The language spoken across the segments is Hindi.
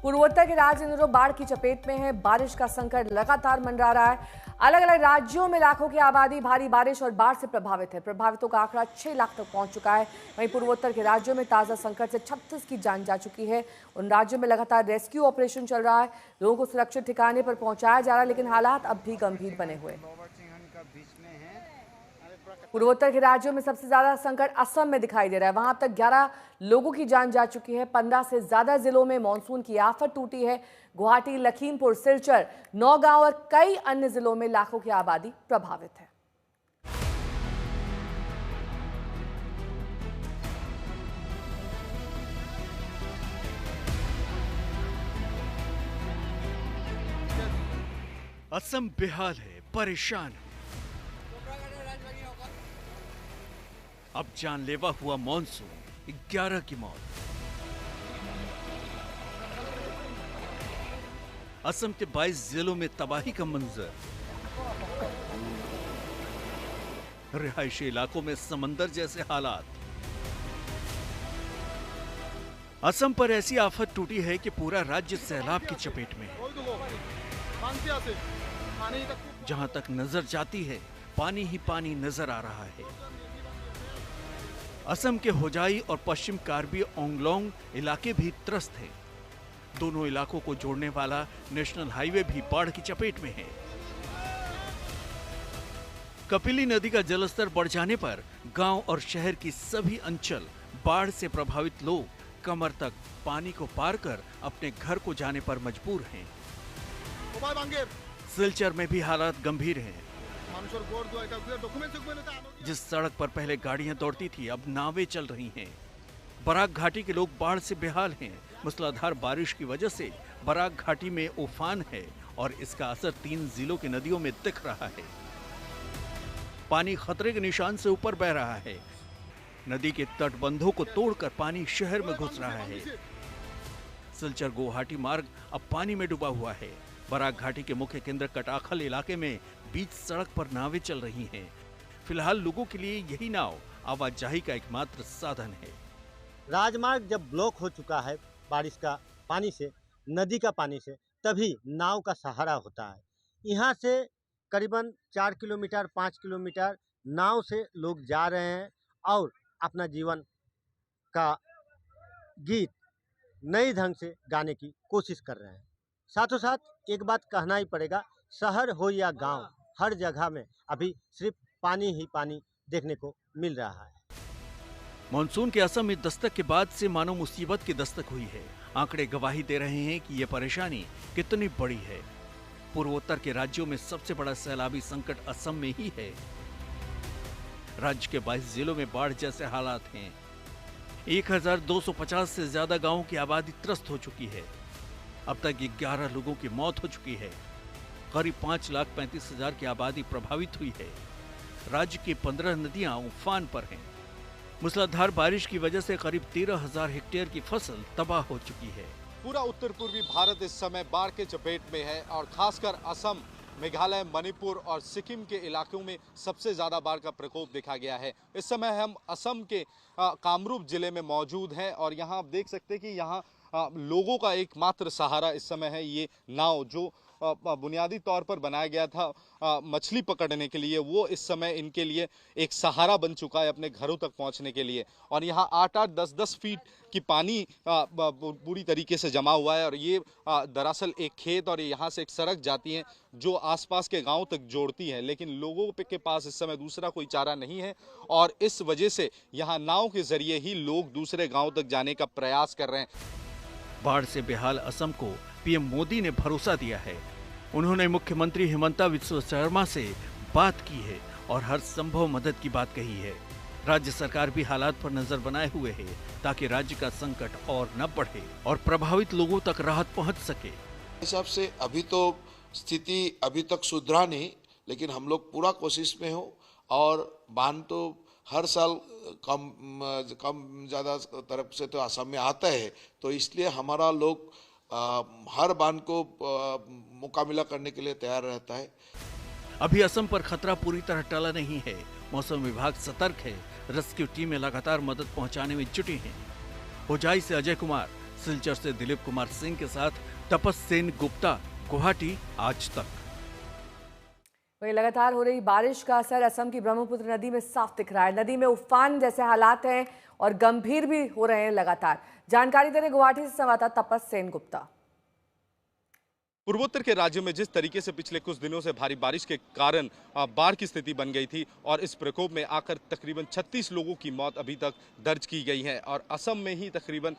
पूर्वोत्तर के राज्य इन दिनों बाढ़ की चपेट में है। बारिश का संकट लगातार मंडरा रहा है। अलग अलग राज्यों में लाखों की आबादी भारी बारिश और बाढ़ से प्रभावित है। प्रभावितों का आंकड़ा 6 लाख तक पहुंच चुका है। वहीं पूर्वोत्तर के राज्यों में ताजा संकट से 36 की जान जा चुकी है। उन राज्यों में लगातार रेस्क्यू ऑपरेशन चल रहा है। लोगों को सुरक्षित ठिकाने पर पहुंचाया जा रहा है, लेकिन हालात अब भी गंभीर बने हुए हैं। पूर्वोत्तर के राज्यों में सबसे ज्यादा संकट असम में दिखाई दे रहा है। वहां अब तक 11 लोगों की जान जा चुकी है। 15 से ज्यादा जिलों में मानसून की आफत टूटी है। गुवाहाटी, लखीमपुर, सिलचर, नौगांव और कई अन्य जिलों में लाखों की आबादी प्रभावित है। असम बेहाल है, परेशान है। अब जानलेवा हुआ मॉनसून, 11 की मौत। असम के 22 जिलों में तबाही का मंजर। रिहायशी इलाकों में समंदर जैसे हालात। असम पर ऐसी आफत टूटी है कि पूरा राज्य सैलाब की चपेट में है। जहां तक नजर जाती है, पानी ही पानी नजर आ रहा है। असम के होजाई और पश्चिम कार्बी ओंगलोंग इलाके भी त्रस्त हैं। दोनों इलाकों को जोड़ने वाला नेशनल हाईवे भी बाढ़ की चपेट में है। कपिली नदी का जलस्तर बढ़ जाने पर गांव और शहर की सभी अंचल बाढ़ से प्रभावित लोग कमर तक पानी को पार कर अपने घर को जाने पर मजबूर हैं। सिलचर में भी हालात गंभीर हैं। जिस सड़क पर पहले गाड़ियां दौड़ती थी, अब नावें चल रही हैं। बराक घाटी के लोग बाढ़ से बेहाल हैं। मूसलाधार बारिश की वजह से बराक घाटी में उफान है और इसका असर 3 जिलों की नदियों में दिख रहा है। पानी खतरे के निशान से ऊपर बह रहा है। नदी के तटबंधों को तोड़कर पानी शहर में घुस रहा है। सिलचर गुवाहाटी मार्ग अब पानी में डूबा हुआ है। बराक घाटी के मुख्य केंद्र कटाखल इलाके में बीच सड़क पर नावें चल रही हैं। फिलहाल लोगों के लिए यही नाव आवाजाही का एकमात्र साधन है। राजमार्ग जब ब्लॉक हो चुका है बारिश का पानी से, नदी का पानी से, तभी नाव का सहारा होता है। यहाँ से करीबन 4 किलोमीटर 5 किलोमीटर नाव से लोग जा रहे हैं और अपना जीवन का गीत नए ढंग से गाने की कोशिश कर रहे हैं। साथों साथ एक बात कहना ही पड़ेगा, शहर हो या गांव, हर जगह में अभी सिर्फ पानी ही पानी देखने को मिल रहा है। मॉनसून के असम में दस्तक के बाद से मानो मुसीबत की दस्तक हुई है। आंकड़े गवाही दे रहे हैं कि यह परेशानी कितनी बड़ी है। पूर्वोत्तर के राज्यों में सबसे बड़ा सैलाबी संकट असम में ही है। राज्य के 22 जिलों में बाढ़ जैसे हालात हैं। 1250 से ज्यादा गांवों की आबादी त्रस्त हो चुकी है। अब तक 11 लोगों की मौत हो चुकी है। करीब 5,35,000 की आबादी प्रभावित हुई है। राज्य की 15 नदियां उफान पर हैं। मूसलाधार बारिश की वजह से करीब 13,000 हेक्टेयर की फसल तबाह हो चुकी है। पूरा उत्तर पूर्वी भारत इस समय बाढ़ के चपेट में है और खासकर असम, मेघालय, मणिपुर और सिक्किम के इलाकों में सबसे ज्यादा बाढ़ का प्रकोप देखा गया है। इस समय हम असम के कामरूप जिले में मौजूद हैं और यहाँ आप देख सकते हैं कि यहाँ लोगों का एकमात्र सहारा इस समय है ये नाव, जो बुनियादी तौर पर बनाया गया था मछली पकड़ने के लिए। वो इस समय इनके लिए एक सहारा बन चुका है अपने घरों तक पहुंचने के लिए। और यहाँ 8-8, 10-10 फीट की पानी पूरी तरीके से जमा हुआ है और ये दरअसल एक खेत और यहाँ से एक सड़क जाती है जो आसपास के गांव तक जोड़ती है। लेकिन लोगों के पास इस समय दूसरा कोई चारा नहीं है और इस वजह से यहाँ नाव के जरिए ही लोग दूसरे गाँव तक जाने का प्रयास कर रहे हैं। बाढ़ से बेहाल असम को पीएम मोदी ने भरोसा दिया है। उन्होंने मुख्यमंत्री हिमंता बिस्वा शर्मा से बात की है और हर संभव मदद की बात कही है। राज्य सरकार भी हालात पर नजर बनाए हुए है ताकि राज्य का संकट और न बढ़े और प्रभावित लोगों तक राहत पहुंच सके। हिसाब से अभी तो स्थिति अभी तक सुधरा नहीं, लेकिन हम लोग पूरा कोशिश में हो और बांध तो हर साल कम ज़्यादा तरफ से तो असम में आता है, तो इसलिए हमारा लोग हर बांध को मुकाबला करने के लिए तैयार रहता है। अभी असम पर खतरा पूरी तरह टला नहीं है। मौसम विभाग सतर्क है। रेस्क्यू टीमें लगातार मदद पहुंचाने में जुटी हैं। होजाई से अजय कुमार, सिलचर से दिलीप कुमार सिंह के साथ तपस सेन गुप्ता, गुवाहाटी, आज तक। वहीं लगातार हो रही बारिश का असर असम की ब्रह्मपुत्र नदी में साफ दिख रहा है। नदी में उफान जैसे हालात हैं और गंभीर भी हो रहे हैं लगातार। जानकारी दे रहे गुवाहाटी से संवाददाता तपस सेन गुप्ता। पूर्वोत्तर के राज्यों में जिस तरीके से पिछले कुछ दिनों से भारी बारिश के कारण बाढ़ की स्थिति बन गई थी और इस प्रकोप में आकर तकरीबन 36 लोगों की मौत अभी तक दर्ज की गई है और असम में ही तकरीबन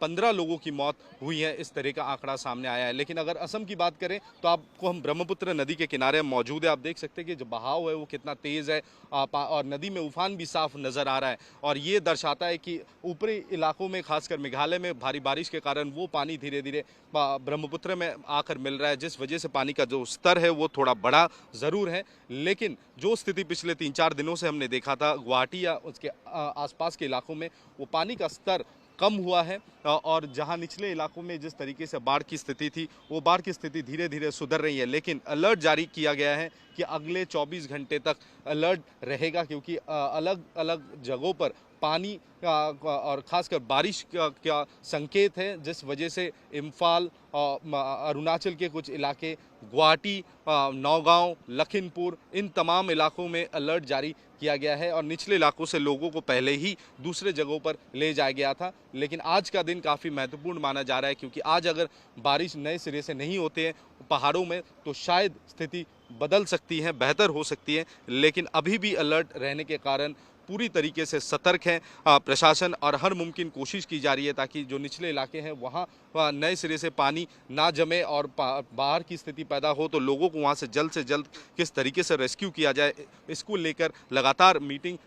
15 लोगों की मौत हुई है, इस तरह का आंकड़ा सामने आया है। लेकिन अगर असम की बात करें तो आपको हम ब्रह्मपुत्र नदी के किनारे मौजूद है, आप देख सकते हैं कि जो बहाव है वो कितना तेज है और नदी में उफान भी साफ नजर आ रहा है और ये दर्शाता है कि ऊपरी इलाकों में खासकर मेघालय में भारी बारिश के कारण वो पानी धीरे धीरे ब्रह्मपुत्र में आकर मिल रहा है, जिस वजह से पानी का जो स्तर है वो थोड़ा बड़ा जरूर है। लेकिन जो स्थिति पिछले 3-4 दिनों से हमने देखा था गुवाहाटी या उसके आसपास के इलाकों में, वो पानी का स्तर कम हुआ है और जहां निचले इलाकों में जिस तरीके से बाढ़ की स्थिति थी वो बाढ़ की स्थिति धीरे धीरे सुधर रही है। लेकिन अलर्ट जारी किया गया है कि अगले 24 घंटे तक अलर्ट रहेगा, क्योंकि अलग अलग जगहों पर पानी और खासकर बारिश का संकेत है, जिस वजह से इम्फाल, अरुणाचल के कुछ इलाके, गुवाहाटी, नौगांव, लखीमपुर, इन तमाम इलाकों में अलर्ट जारी किया गया है और निचले इलाकों से लोगों को पहले ही दूसरे जगहों पर ले जाया गया था। लेकिन आज का दिन काफ़ी महत्वपूर्ण माना जा रहा है, क्योंकि आज अगर बारिश नए सिरे से नहीं होते हैं पहाड़ों में तो शायद स्थिति बदल सकती है, बेहतर हो सकती है। लेकिन अभी भी अलर्ट रहने के कारण पूरी तरीके से सतर्क है प्रशासन और हर मुमकिन कोशिश की जा रही है ताकि जो निचले इलाके हैं वहाँ नए सिरे से पानी ना जमे और बाहर की स्थिति पैदा हो तो लोगों को वहाँ से जल्द किस तरीके से रेस्क्यू किया जाए, इसको लेकर लगातार मीटिंग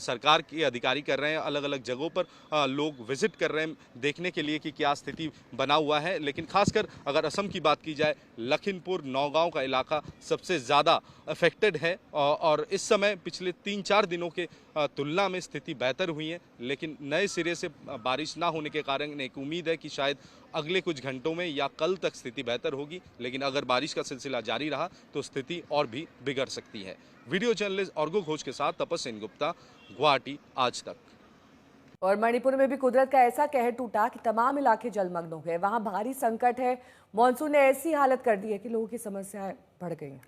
सरकार के अधिकारी कर रहे हैं। अलग अलग जगहों पर लोग विजिट कर रहे हैं देखने के लिए कि क्या स्थिति बना हुआ है। लेकिन खासकर अगर असम की बात की जाए, लखीमपुर, नौगांव का इलाका सबसे ज़्यादा अफेक्टेड है और इस समय पिछले 3-4 दिनों के तुलना में स्थिति बेहतर हुई है। लेकिन नए सिरे से बारिश ना होने के कारण एक उम्मीद है कि शायद अगले कुछ घंटों में या कल तक स्थिति बेहतर होगी। लेकिन अगर बारिश का सिलसिला जारी रहा तो स्थिति और भी बिगड़ सकती है। वीडियो जर्नलिस्ट अर्गो घोष के साथ तपस सेन गुप्ता, गुवाहाटी, आज तक। और मणिपुर में भी कुदरत का ऐसा कहर टूटा कि तमाम इलाके जलमग्न हो गए। वहां भारी संकट है। मॉनसून ने ऐसी हालत कर दी है कि लोगों की समस्याएं बढ़ गई हैं।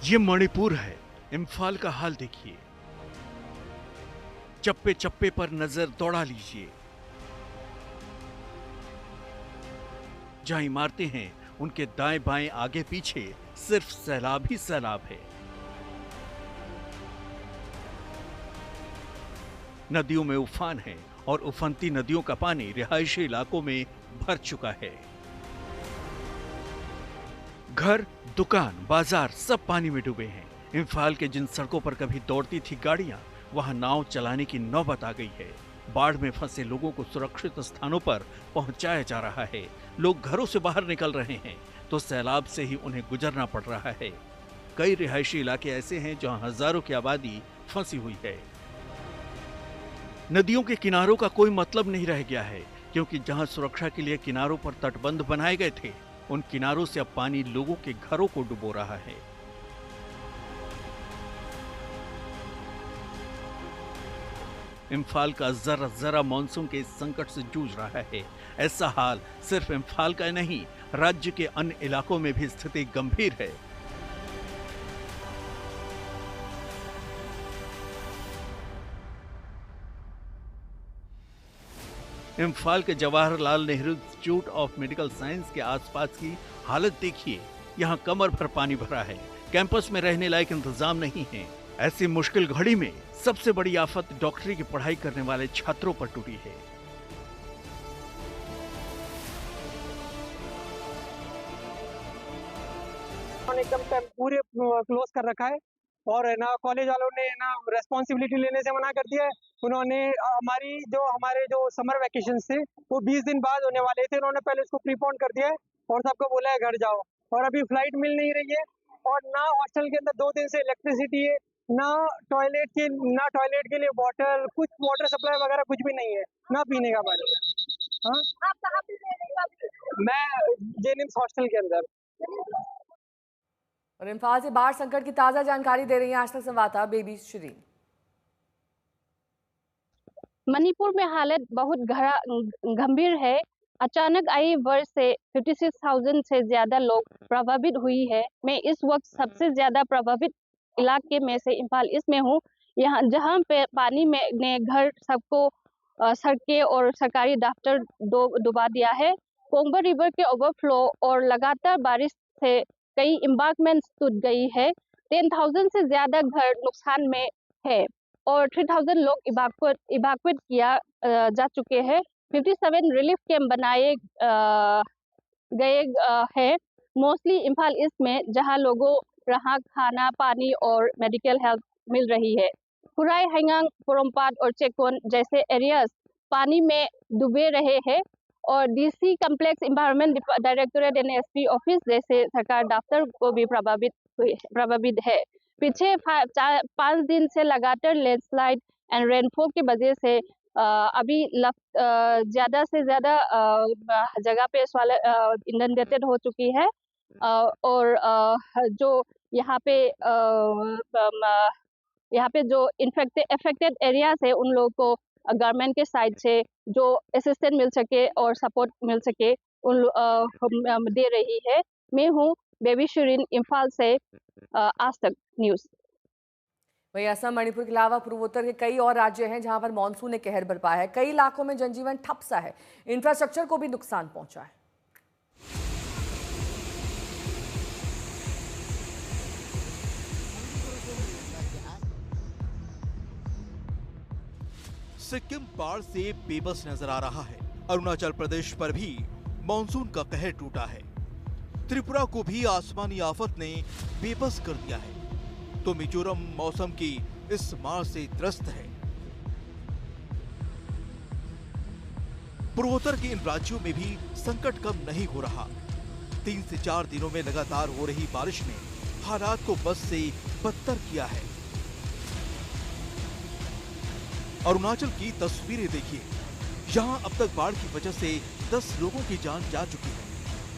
ये मणिपुर है। इम्फाल का हाल देखिए, चप्पे चप्पे पर नजर दौड़ा लीजिए। जहां इमारतें हैं उनके दाएं बाएं आगे पीछे सिर्फ सैलाब ही सैलाब है। नदियों में उफान है और उफनती नदियों का पानी रिहायशी इलाकों में भर चुका है। घर, दुकान, बाजार सब पानी में डूबे हैं। इम्फाल के जिन सड़कों पर कभी दौड़ती थी गाड़ियां, वहां नाव चलाने की नौबत आ गई है। बाढ़ में फंसे लोगों को सुरक्षित स्थानों पर पहुंचाया जा रहा है। लोग घरों से बाहर निकल रहे हैं तो सैलाब से ही उन्हें गुजरना पड़ रहा है। कई रिहायशी इलाके ऐसे हैं जहां हजारों की आबादी फंसी हुई है। नदियों के किनारों का कोई मतलब नहीं रह गया है, क्योंकि जहां सुरक्षा के लिए किनारों पर तटबंध बनाए गए थे, उन किनारों से अब पानी लोगों के घरों को डुबो रहा है। इम्फाल का जरा जरा मानसून के इस संकट से जूझ रहा है। ऐसा हाल सिर्फ इम्फाल का नहीं, राज्य के अन्य इलाकों में भी स्थिति गंभीर है। इम्फाल के Jawaharlal Nehru institute of medical science के आसपास की हालत देखिए। यहाँ कमर भर पानी भरा है। कैंपस में रहने लायक इंतजाम नहीं है। ऐसी मुश्किल घड़ी में सबसे बड़ी आफत डॉक्टरी की पढ़ाई करने वाले छात्रों पर टूटी है। एकदम पूरे क्लोज कर रखा है और है ना कॉलेज वालों ने ना रेस्पॉन्सिबिलिटी लेने से मना कर दिया है। उन्होंने हमारे जो समर वैकेशन थे वो 20 दिन बाद होने वाले थे, उन्होंने पहले उसको प्रीपोन कर दिया है और सबको बोला है घर जाओ। और अभी फ्लाइट मिल नहीं रही है और ना हॉस्टल के अंदर 2 दिन से इलेक्ट्रिसिटी है, ना टॉयलेट के लिए वाटर, कुछ वाटर सप्लाई वगैरह कुछ भी नहीं है, ना पीने का पानी। हाँ, आप कहाँ पे रह रहे हो? मैं जेनिम्स हॉस्टल के अंदर। और इम्फाल से बाढ़ संकट की ताजा जानकारी दे रही हैं आज तक संवाददाता बेबी शिरीन। मणिपुर में हालत बहुत गंभीर है। अचानक आई बाढ़ से 56,000 से ज्यादा लोग प्रभावित हुई है। मैं इस वक्त सबसे ज्यादा प्रभावित इलाके में से इम्फाल ईस्ट में हूँ। यहाँ जहाँ पे पानी में ने घर सबको सड़कें और सरकारी दफ्तर डुबा दिया है। कोंगबा रिवर के ओवरफ्लो और लगातार बारिश से कई एम्बांकमेंट्स टूट गई है। 10,000 से ज्यादा घर नुकसान में है और 3,000 लोग इवाकुएट किया जा चुके हैं। 57 रिलीफ कैंप बनाए गए हैं, मोस्टली इम्फाल ईस्ट में, जहां लोगों रहा खाना, पानी और मेडिकल हेल्प मिल रही है। खुराई, हैंगांग, पोरमपाट और चेकोन जैसे एरियाज पानी में डूबे रहे हैं और DC complex, environment directorate and SP office जैसे सरकार दफ्तर को भी प्रभावित है। पीछे 5 दिन से लगातार लैंडस्लाइड एंड रेनफॉल की वजह से अभी ज्यादा से ज्यादा जगह पे इनंडेटेड हो चुकी है और जो यहाँ पे जो अफेक्टेड एरियाज है उन लोगों को गवर्नमेंट के साइड से जो असिस्टेंस मिल सके और सपोर्ट मिल सके हम दे रही है। मैं हूँ बेबी शिरीन, इम्फाल से, आज तक न्यूज़। वहीं असम, मणिपुर के अलावा पूर्वोत्तर के कई और राज्य हैं जहां पर मानसून ने कहर बरपाया है। कई इलाकों में जनजीवन ठप सा है, इंफ्रास्ट्रक्चर को भी नुकसान पहुंचा है। सिक्किम बाढ़ से बेबस नजर आ रहा है। अरुणाचल प्रदेश पर भी मानसून का कहर टूटा है। त्रिपुरा को भी आसमानी आफत ने बेबस कर दिया है, तो मिजोरम मौसम की इस मार से त्रस्त है। पूर्वोत्तर के इन राज्यों में भी संकट कम नहीं हो रहा। 3 से 4 दिनों में लगातार हो रही बारिश ने हालात को बस से बदतर किया है। अरुणाचल की तस्वीरें देखिए, यहाँ अब तक बाढ़ की वजह से 10 लोगों की जान जा चुकी है।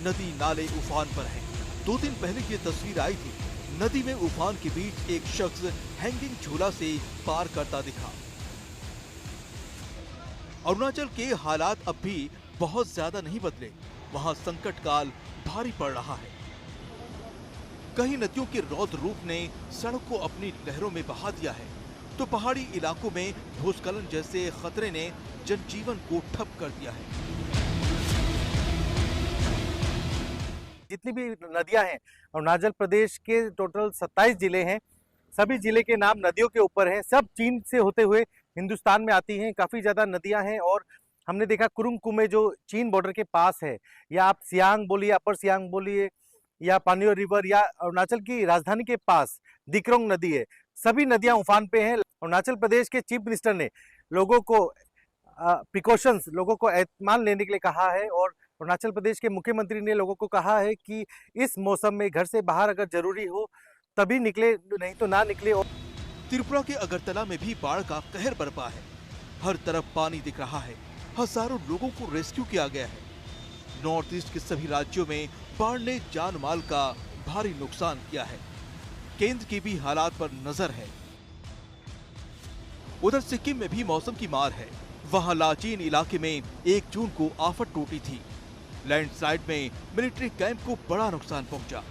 नदी नाले उफान पर हैं। 2 दिन पहले ये तस्वीर आई थी, नदी में उफान के बीच एक शख्स हैंगिंग झूला से पार करता दिखा। अरुणाचल के हालात अब भी बहुत ज्यादा नहीं बदले। वहां संकट काल भारी पड़ रहा है। कहीं नदियों के रौद्र रूप ने सड़क को अपनी लहरों में बहा दिया है, तो पहाड़ी इलाकों में भूस्खलन जैसे खतरे ने जनजीवन को ठप कर दिया है। जितनी भी नदियां हैं अरुणाचल प्रदेश के टोटल 27 जिले हैं। सभी जिले के नाम नदियों के ऊपर हैं। सब चीन से होते हुए हिंदुस्तान में आती हैं। काफ़ी ज़्यादा नदियां हैं और हमने देखा कुरुंग कुमे जो चीन बॉर्डर के पास है, या आप सियांग बोलिए, अपर सियांग बोलिए, या पानियो रिवर, या अरुणाचल की राजधानी के पास दिक्रोंग नदी है। सभी नदियां उफान पे हैं। अरुणाचल प्रदेश के चीफ मिनिस्टर ने लोगों को प्रिकॉशंस, लोगों को एहतियात लेने के लिए कहा है और अरुणाचल प्रदेश के मुख्यमंत्री ने लोगों को कहा है कि इस मौसम में घर से बाहर अगर जरूरी हो तभी निकले, नहीं तो ना निकले। त्रिपुरा के अगरतला में भी बाढ़ का कहर बरपा है। हर तरफ पानी दिख रहा है। हजारों लोगों को रेस्क्यू किया गया है। नॉर्थ ईस्ट के सभी राज्यों में बाढ़ ने जान माल का भारी नुकसान किया है। केंद्र की भी हालात पर नजर है। उधर सिक्किम में भी मौसम की मार है। वहां लाचीन इलाके में 1 जून को आफत टूटी थी। लैंडस्लाइड में मिलिट्री कैंप को बड़ा नुकसान पहुंचा।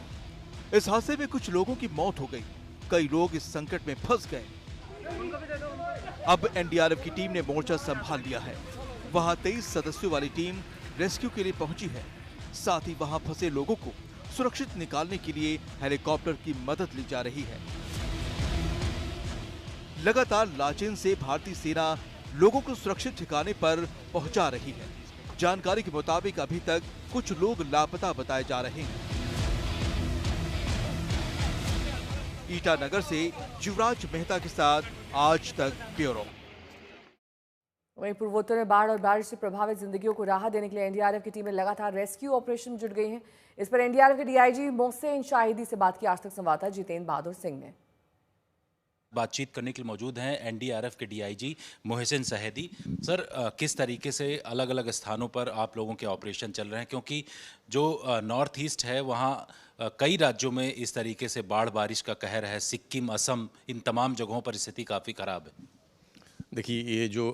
इस हादसे में कुछ लोगों की मौत हो गई। कई लोग इस संकट में फंस गए। अब एनडीआरएफ की टीम ने मोर्चा संभाल लिया है। वहां 23 सदस्यों वाली टीम रेस्क्यू के लिए पहुंची है। साथ ही वहां फंसे लोगों को सुरक्षित निकालने के लिए हेलीकॉप्टर की मदद ली जा रही है। लगातार लाचेन से भारतीय सेना लोगों को सुरक्षित ठिकाने पर पहुंचा रही है। जानकारी के मुताबिक अभी तक कुछ लोग लापता बताए जा रहे हैं। ईटानगर से युवराज मेहता के साथ आज तक ब्यूरो। वहीं पूर्वोत्तर में बाढ़ और बारिश से प्रभावित जिंदगियों को राहत देने के लिए एनडीआरएफ की टीमें लगातार रेस्क्यू ऑपरेशन में जुट गई हैं। इस पर एनडीआरएफ के डीआईजी मोहसिन शाहिदी से बात की आज तक संवाददाता जितेंद्र बहादुर सिंह ने। बातचीत करने के लिए मौजूद हैं एनडीआरएफ के डीआईजी मोहसिन सहेदी। सर, किस तरीके से अलग अलग स्थानों पर आप लोगों के ऑपरेशन चल रहे हैं, क्योंकि जो नॉर्थ ईस्ट है वहाँ कई राज्यों में इस तरीके से बाढ़ बारिश का कहर है, सिक्किम, असम, इन तमाम जगहों पर स्थिति काफ़ी ख़राब है। देखिए, ये जो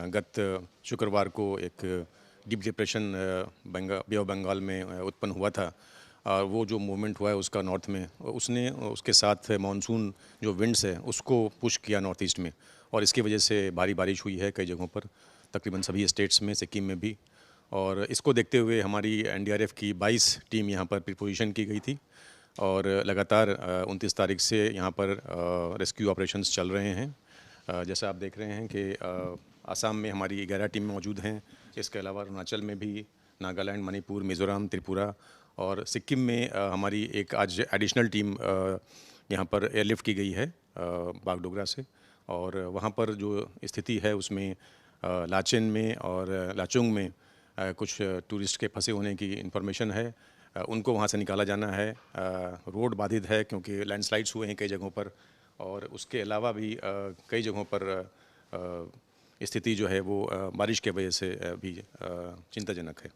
गत शुक्रवार को एक deep depression Bay of Bengal में उत्पन्न हुआ था, वो जो मूवमेंट हुआ है उसका नॉर्थ में, उसने उसके साथ मानसून जो विंड्स है उसको पुश किया नॉर्थ ईस्ट में, और इसकी वजह से भारी बारिश हुई है कई जगहों पर, तकरीबन सभी स्टेट्स में, सिक्किम में भी। और इसको देखते हुए हमारी एनडीआरएफ की 22 टीम यहाँ पर प्रिपोजिशन की गई थी, और लगातार 29 तारीख से यहाँ पर रेस्क्यू ऑपरेशंस चल रहे हैं। जैसा आप देख रहे हैं कि आसाम में हमारी 11 टीमें मौजूद हैं, इसके अलावा अरुणाचल में भी, नागालैंड, मणिपुर, मिज़ोरम, त्रिपुरा, और सिक्किम में हमारी एक आज एडिशनल टीम यहाँ पर एयरलिफ्ट की गई है बागडोगरा से, और वहाँ पर जो स्थिति है उसमें लाचेन में और लाचुंग में कुछ टूरिस्ट के फंसे होने की इन्फॉर्मेशन है, उनको वहाँ से निकाला जाना है। रोड बाधित है क्योंकि लैंडस्लाइड्स हुए हैं कई जगहों पर, और उसके अलावा भी कई जगहों पर स्थिति जो है वो बारिश के वजह से भी चिंताजनक है।